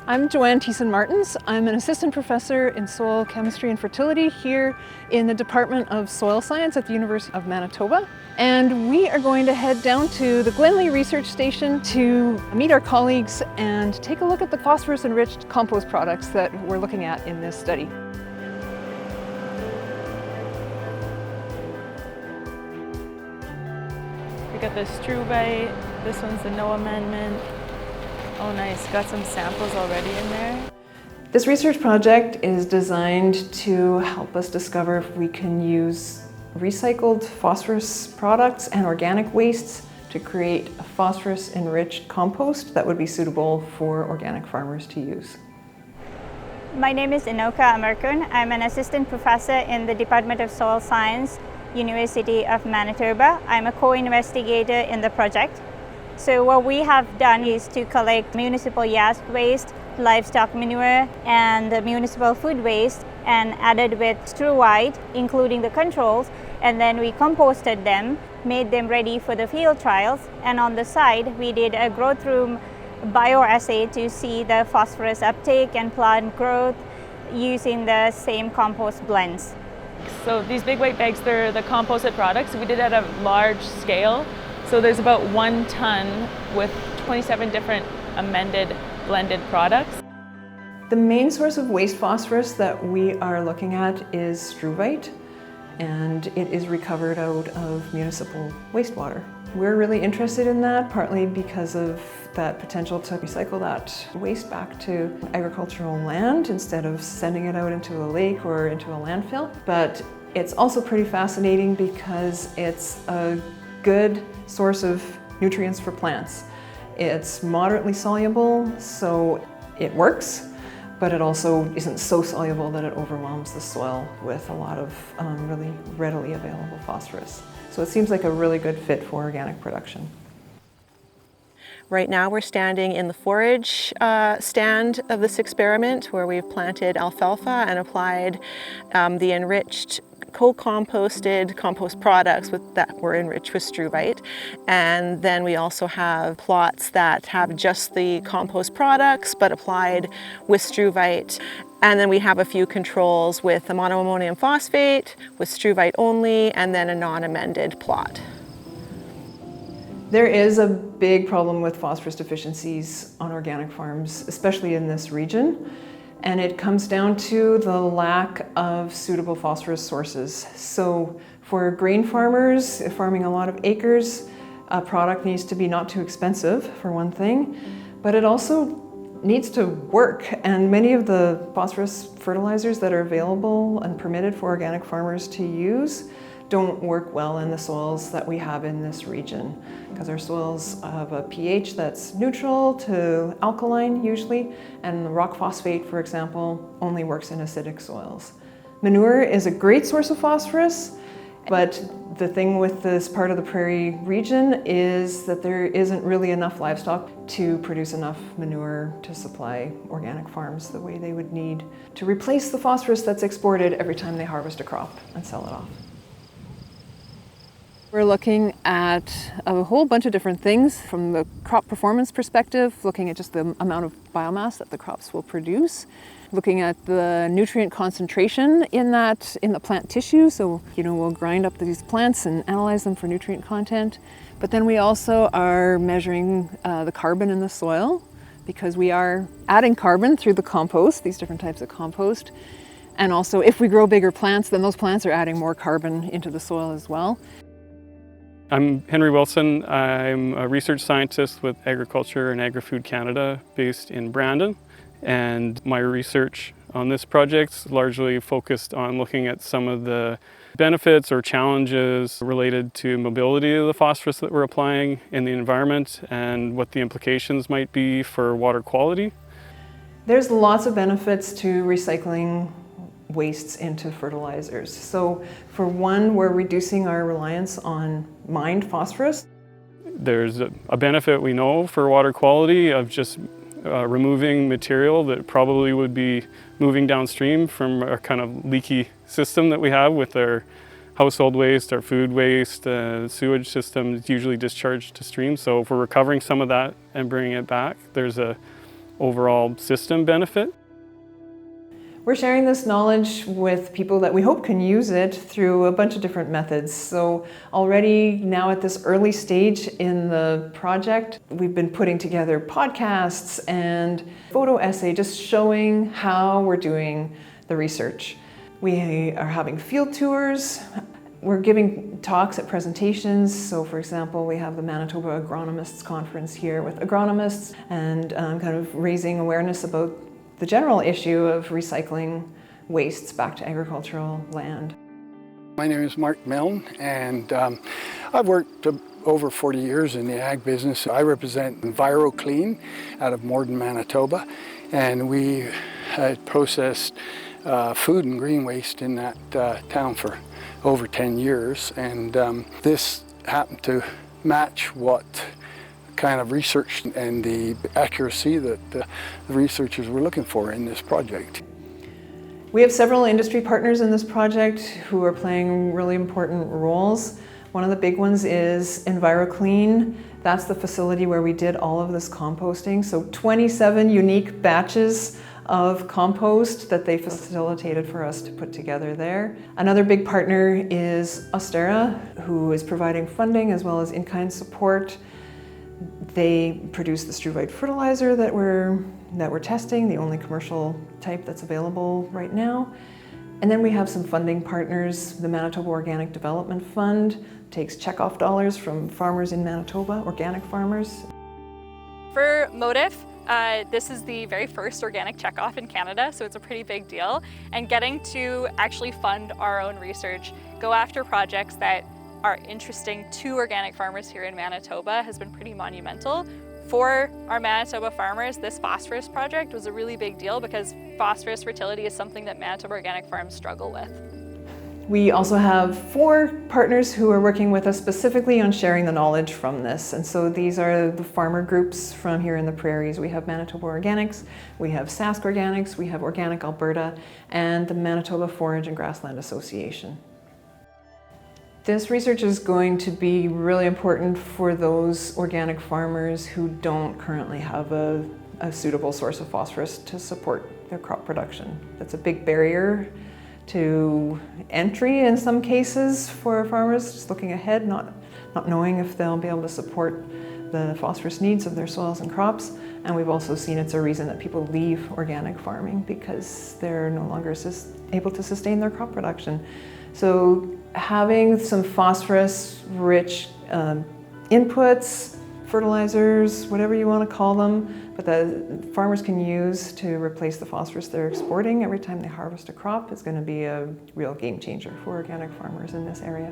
I'm Joanne Thiessen Martens. I'm an assistant professor in soil chemistry and fertility here in the Department of Soil Science at the University of Manitoba. And we are going to head down to the Glenlee Research Station to meet our colleagues and take a look at the phosphorus-enriched compost products that we're looking at in this study. We got the struvite, this one's the no amendment. Oh nice, got some samples already in there. This research project is designed to help us discover if we can use recycled phosphorus products and organic wastes to create a phosphorus-enriched compost that would be suitable for organic farmers to use. My name is Inoka Amarkun. I'm an assistant professor in the Department of Soil Science, University of Manitoba. I'm a co-investigator in the project. So what we have done is to collect municipal yacht waste, livestock manure, and the municipal food waste and added with struvite, including the controls, and then we composted them, made them ready for the field trials, and on the side we did a growth room bioassay to see the phosphorus uptake and plant growth using the same compost blends. So these big white bags, they're the composted products. We did it at a large scale. So there's about 1 ton with 27 different amended blended products. The main source of waste phosphorus that we are looking at is struvite, and it is recovered out of municipal wastewater. We're really interested in that, partly because of that potential to recycle that waste back to agricultural land instead of sending it out into a lake or into a landfill. But it's also pretty fascinating because it's a good source of nutrients for plants. It's moderately soluble, so it works, but it also isn't so soluble that it overwhelms the soil with a lot of really readily available phosphorus. So it seems like a really good fit for organic production. Right now we're standing in the forage stand of this experiment where we've planted alfalfa and applied the enriched co-composted compost products that were enriched with struvite. And then we also have plots that have just the compost products but applied with struvite. And then we have a few controls with the monoammonium phosphate, with struvite only, and then a non-amended plot. There is a big problem with phosphorus deficiencies on organic farms, especially in this region. And it comes down to the lack of suitable phosphorus sources. So for grain farmers, farming a lot of acres, a product needs to be not too expensive, for one thing, but it also needs to work. And many of the phosphorus fertilizers that are available and permitted for organic farmers to use don't work well in the soils that we have in this region, because our soils have a pH that's neutral to alkaline usually, and rock phosphate, for example, only works in acidic soils. Manure is a great source of phosphorus, but the thing with this part of the prairie region is that there isn't really enough livestock to produce enough manure to supply organic farms the way they would need to replace the phosphorus that's exported every time they harvest a crop and sell it off. We're looking at a whole bunch of different things from the crop performance perspective, looking at just the amount of biomass that the crops will produce, looking at the nutrient concentration in the plant tissue. So, we'll grind up these plants and analyze them for nutrient content. But then we also are measuring the carbon in the soil, because we are adding carbon through the compost, these different types of compost. And also, if we grow bigger plants, then those plants are adding more carbon into the soil as well. I'm Henry Wilson. I'm a research scientist with Agriculture and Agri-Food Canada based in Brandon. And my research on this project's largely focused on looking at some of the benefits or challenges related to mobility of the phosphorus that we're applying in the environment and what the implications might be for water quality. There's lots of benefits to recycling wastes into fertilizers. So for one, we're reducing our reliance on mined phosphorus. There's a benefit we know for water quality of just removing material that probably would be moving downstream from our kind of leaky system that we have with our household waste, our food waste, sewage system is usually discharged to stream. So if we're recovering some of that and bringing it back, there's a overall system benefit. We're sharing this knowledge with people that we hope can use it through a bunch of different methods. So already now at this early stage in the project, we've been putting together podcasts and photo essay just showing how we're doing the research. We are having field tours. We're giving talks at presentations. So for example, we have the Manitoba Agronomists Conference here with agronomists and kind of raising awareness about the general issue of recycling wastes back to agricultural land. My name is Mark Milne, and I've worked over 40 years in the ag business. I represent EnviroClean out of Morden, Manitoba, and we had processed food and green waste in that town for over 10 years, and this happened to match what kind of research and the accuracy that the researchers were looking for in this project. We have several industry partners in this project who are playing really important roles. One of the big ones is EnviroClean. That's the facility where we did all of this composting. So 27 unique batches of compost that they facilitated for us to put together there. Another big partner is Ostera, who is providing funding as well as in-kind support. They produce the struvite fertilizer that we're testing, the only commercial type that's available right now. And then we have some funding partners. The Manitoba Organic Development Fund takes checkoff dollars from farmers in Manitoba, organic farmers. For Motif, this is the very first organic checkoff in Canada, so it's a pretty big deal. And getting to actually fund our own research, go after projects that are interesting to organic farmers here in Manitoba has been pretty monumental. For our Manitoba farmers, this phosphorus project was a really big deal because phosphorus fertility is something that Manitoba organic farms struggle with. We also have 4 partners who are working with us specifically on sharing the knowledge from this. And so these are the farmer groups from here in the prairies. We have Manitoba Organics, we have Sask Organics, we have Organic Alberta, and the Manitoba Forage and Grassland Association. This research is going to be really important for those organic farmers who don't currently have a suitable source of phosphorus to support their crop production. That's a big barrier to entry in some cases for farmers, just looking ahead, not knowing if they'll be able to support the phosphorus needs of their soils and crops. And we've also seen it's a reason that people leave organic farming because they're no longer able to sustain their crop production. So having some phosphorus-rich inputs, fertilizers, whatever you want to call them, but that farmers can use to replace the phosphorus they're exporting every time they harvest a crop is going to be a real game changer for organic farmers in this area.